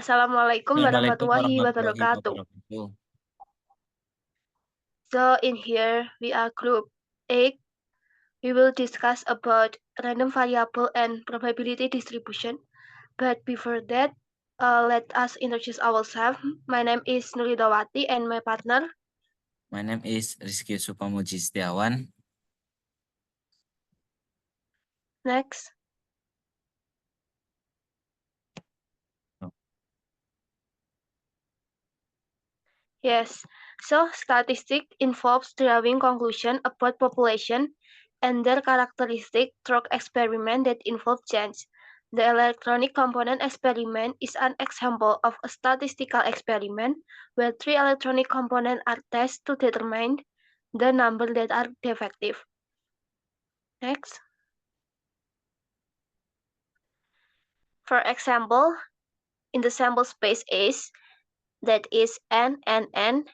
Assalamualaikum Assalamualaikum warahmatullahi warahmatullahi wabarakatuh. wabarakatuh. So in here we are group 8. We will discuss about random variable and probability distribution. But before that, let us introduce ourselves. My name is Nuridawati and my partner. My name is Rizky Supamuji Setiawan. Next. Yes, so statistic involves drawing conclusion about population and their characteristic through experiment that involve change. The electronic component experiment is an example of a statistical experiment where 3 electronic components are tested to determine the number that are defective. Next. For example, in the sample space S, that is N, N, N,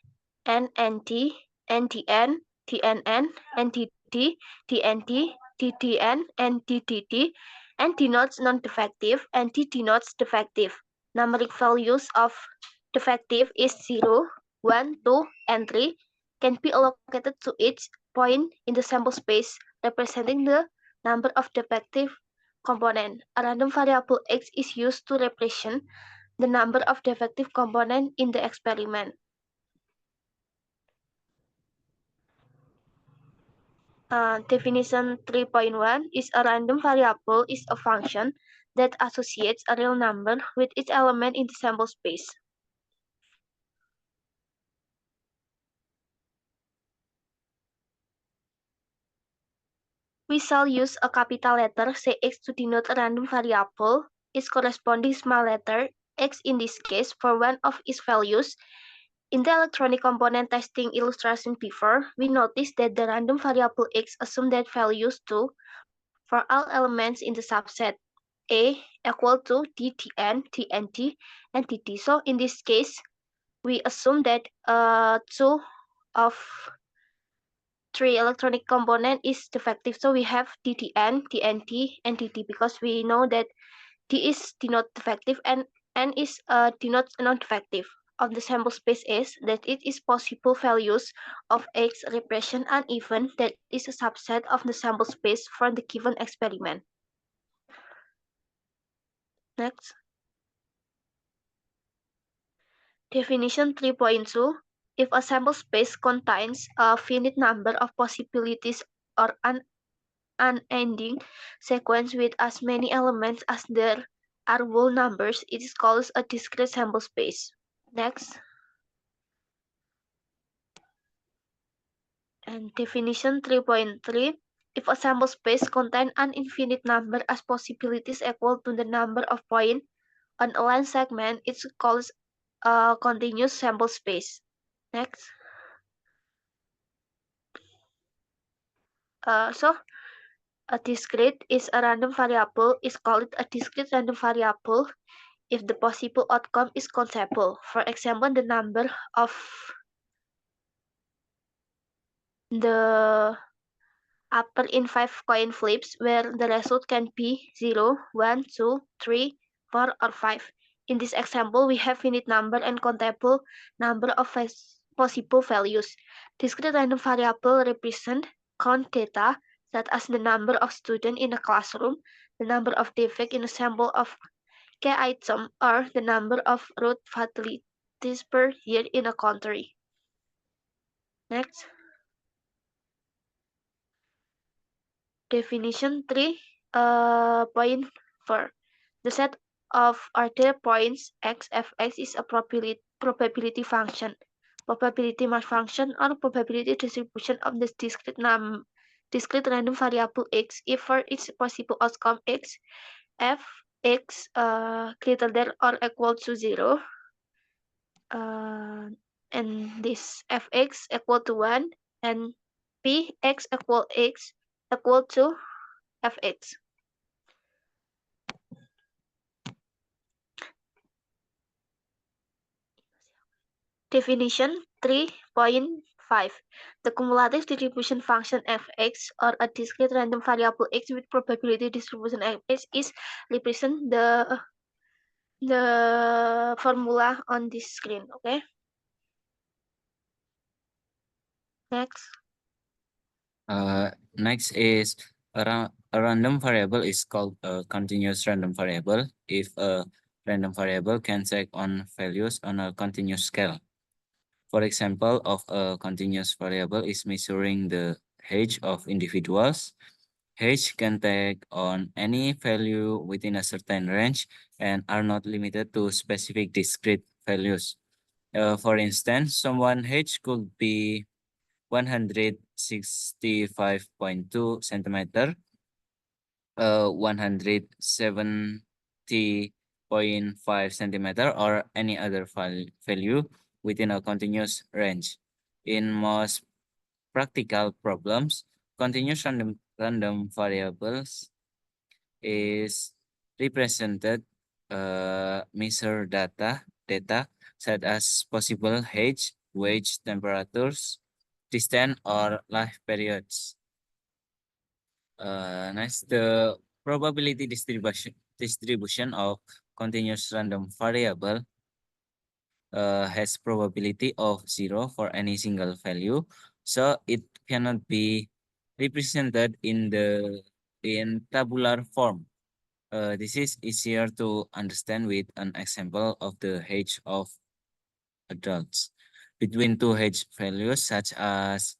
N, N, T, N, T, N, T, N, N, N, T, T, T, N, T, T, T, N, and T, T, T, N denotes non-defective, and T denotes defective. Numeric values of defective is 0, 1, 2, and 3 can be allocated to each point in the sample space, representing the number of defective component. A random variable X is used to represent the number of defective components in the experiment. Definition 3.1 is a random variable is a function that associates a real number with its element in the sample space. We shall use a capital letter say x to denote a random variable. Its corresponding small letter x in this case for one of its values. In the electronic component testing illustration before, we noticed that the random variable x assumes that values 2 for all elements in the subset A equal to DTN, TNT, and TT. So in this case, we assume that 2 of 3 electronic component is defective. So we have DTN, TNT, and TT because we know that D is denote defective and N is denote non-defective. Of the sample space is that it is possible values of X represent an event that is a subset of the sample space from the given experiment. Next. Definition 3.2. If a sample space contains a finite number of possibilities or an unending sequence with as many elements as there are whole numbers, it is called a discrete sample space. Next. And definition 3.3. If a sample space contains an infinite number as possibilities equal to the number of points on a line segment, it's called a continuous sample space. Next. So a discrete is a random variable is called a discrete random variable if the possible outcome is countable. For example, the number of the upper in 5 coin flips where the result can be 0, 1, 2, 3, 4, or 5. In this example, we have finite number and countable number of possible values. Discrete random variable represent count data such as the number of students in a classroom, the number of defects in a sample of K item, or the number of road fatalities per year in a country. Next. Definition 3.4. The set of order points x fx is a probability function. Probability mass function or probability distribution of the discrete random variable x if for its possible outcome x, f x greater than or equal to 0, and this fx equal to 1, and p x equal to fx. Definition 3.5. The cumulative distribution function fx or a discrete random variable x with probability distribution fx is represent the the formula on this screen, okay? Next. Next is a random variable is called a continuous random variable if a random variable can take on values on a continuous scale. For example, of a continuous variable is measuring the age of individuals. Age can take on any value within a certain range and are not limited to specific discrete values. For instance, someone's age could be 165.2 centimeter, 170.5 centimeter, or any other value within a continuous range. In most practical problems, continuous random variables is represented measure data such as possible age, wage, temperatures, distance, or life periods. Next, the probability distribution of continuous random variable has probability of 0 for any single value, so it cannot be represented in tabular form. This is easier to understand with an example of the age of adults. Between two age values such as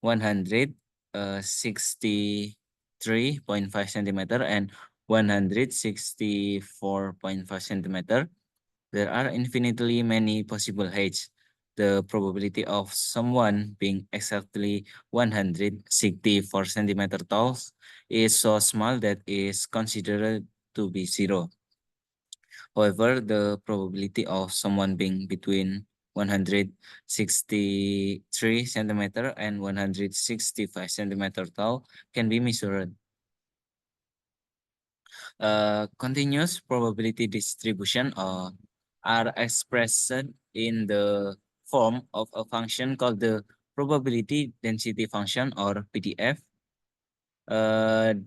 163.5 centimeter and 164.5 centimeter, there are infinitely many possible heights. The probability of someone being exactly 164 centimeter tall is so small that is considered to be 0. However, the probability of someone being between 163 centimeter and 165 centimeter tall can be measured. Continuous probability distribution are expressed in the form of a function called the probability density function, or PDF.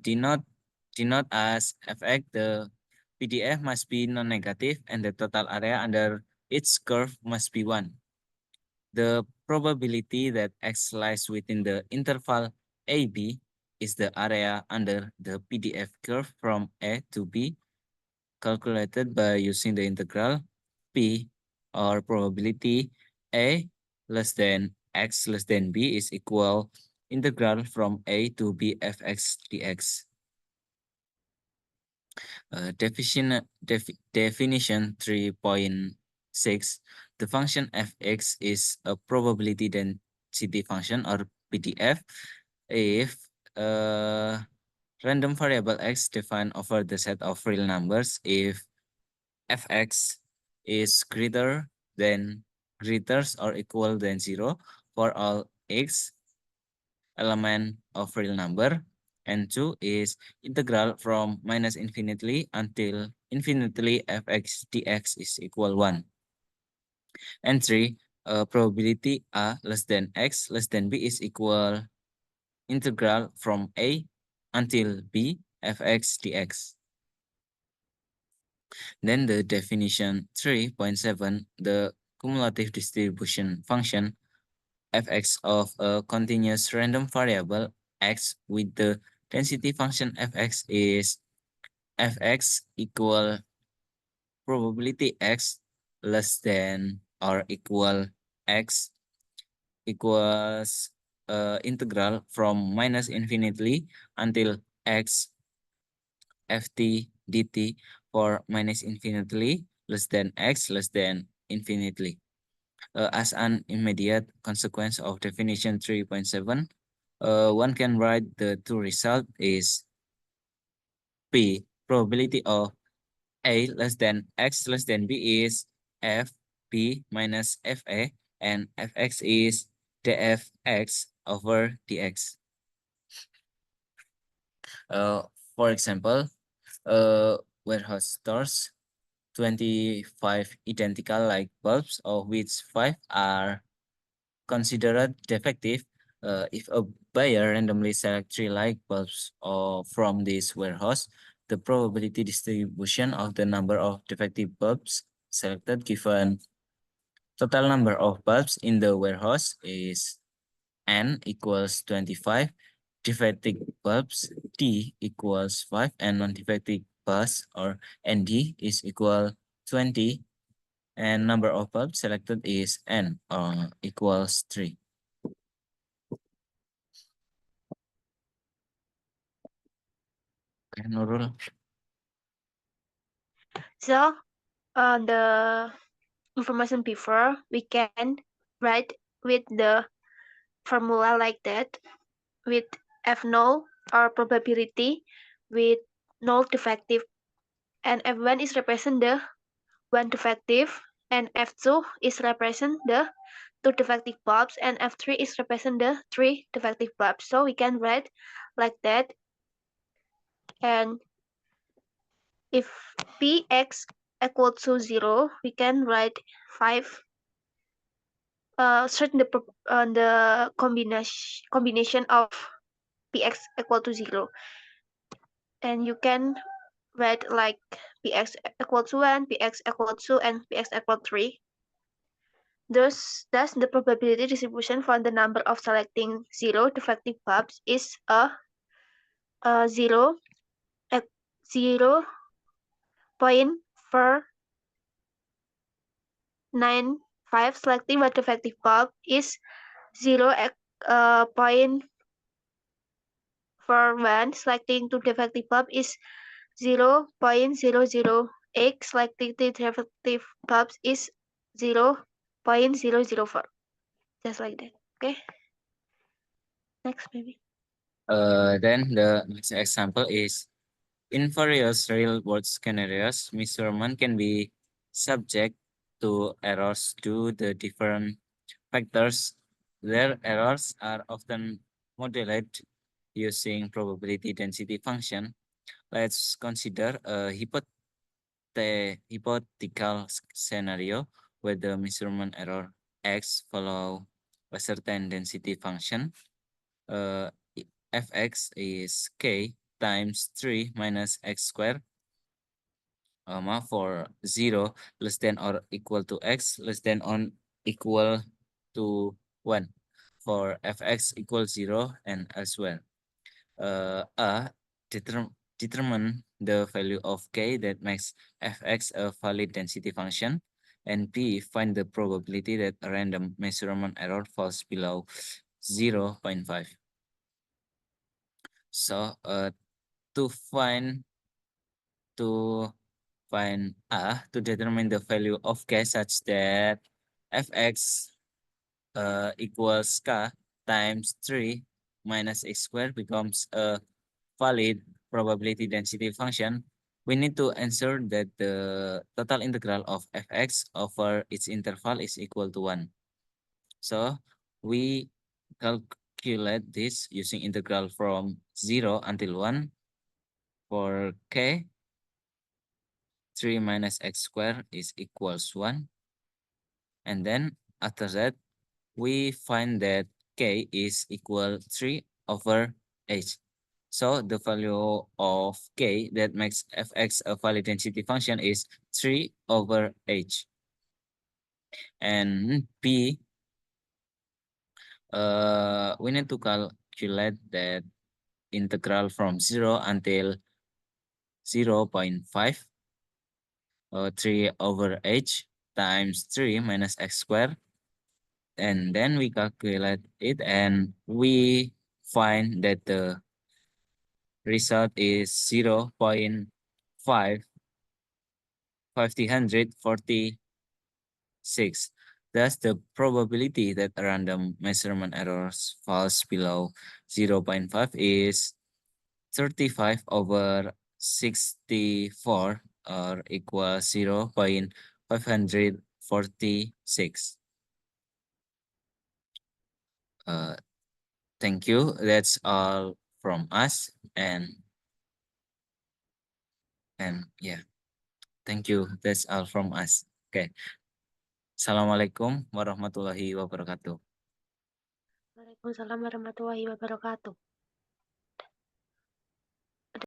Denote as fx, the PDF must be non-negative and the total area under its curve must be 1. The probability that x lies within the interval AB is the area under the PDF curve from A to B, calculated by using the integral P, or probability A less than x less than B is equal integral from A to B fx dx. Definition 3.6, the function fx is a probability density function, or PDF, if random variable x defined over the set of real numbers if fx is greater or equal than 0 for all x element of real number, and 2 is integral from minus infinity until infinitely fx dx is equal 1. And 3, probability a less than x less than b is equal integral from a until b fx dx. Then the definition 3.7, the cumulative distribution function fx of a continuous random variable x with the density function fx is fx equal probability x less than or equal x equals integral from minus infinity until x ft dt for minus infinity less than x less than infinity. As an immediate consequence of definition 3.7, one can write the two result is P, probability of A less than X less than B is FP minus FA, and Fx is dfx over dx. For example, warehouse stores 25 identical light bulbs, of which 5 are considered defective. If a buyer randomly select 3 light bulbs from this warehouse, the probability distribution of the number of defective bulbs selected given total number of bulbs in the warehouse is N equals 25, defective bulbs D equals 5, and non-defective bulbs or ND is equal 20, and number of bulbs selected is N equals 3. Okay, Nurul. So, the information before, we can write with the formula like that, with F0 or probability with null defective, and F1 is represent the one defective, and F2 is represent the two defective bulbs, and F3 is represent the three defective bulbs. So we can write like that. And if Px equal to 0, we can write 5. Certain the combination of Px equal to 0. And you can write like Px equal to 1, Px equal to 2, and Px equal to 3. Thus the probability distribution for the number of selecting 0 defective bulbs is a 0 0.495. Selecting one defective bulb is 0.41. Selecting two defective bulb is 0.008. Selecting three defective bulbs is 0.004. Just like that. Okay. Next, maybe. Then the next example is in various real-world scenarios, measurement can be subject to errors due to different factors. Their errors are often modeled using probability density function. Let's consider a hypothetical scenario where the measurement error x follow a certain density function. Fx is k times 3 minus x squared, for 0 less than or equal to x less than or equal to 1 for fx equals 0 and elsewhere. Determine the value of k that makes fx a valid density function, and b, find the probability that a random measurement error falls below 0.5. So to find to determine the value of k such that fx equals k times 3 minus x squared becomes a valid probability density function, we need to ensure that the total integral of fx over its interval is equal to 1. So we calculate this using integral from 0 until 1 for k. 3 minus x squared is equals 1. And then after that, we find that k is equal 3 over h. So the value of k that makes fx a valid density function is 3 over h. And b, we need to calculate that integral from 0 until 0.5, 3 over h times 3 minus x squared. And then we calculate it and we find that the result is 0.546. Thus, the probability that a random measurement errors falls below 0.5 is 35 over 64 or equal 0.546. Thank you. That's all from us. And yeah, thank you. That's all from us. Okay. Assalamualaikum warahmatullahi wabarakatuh. Waalaikumsalam warahmatullahi wabarakatuh.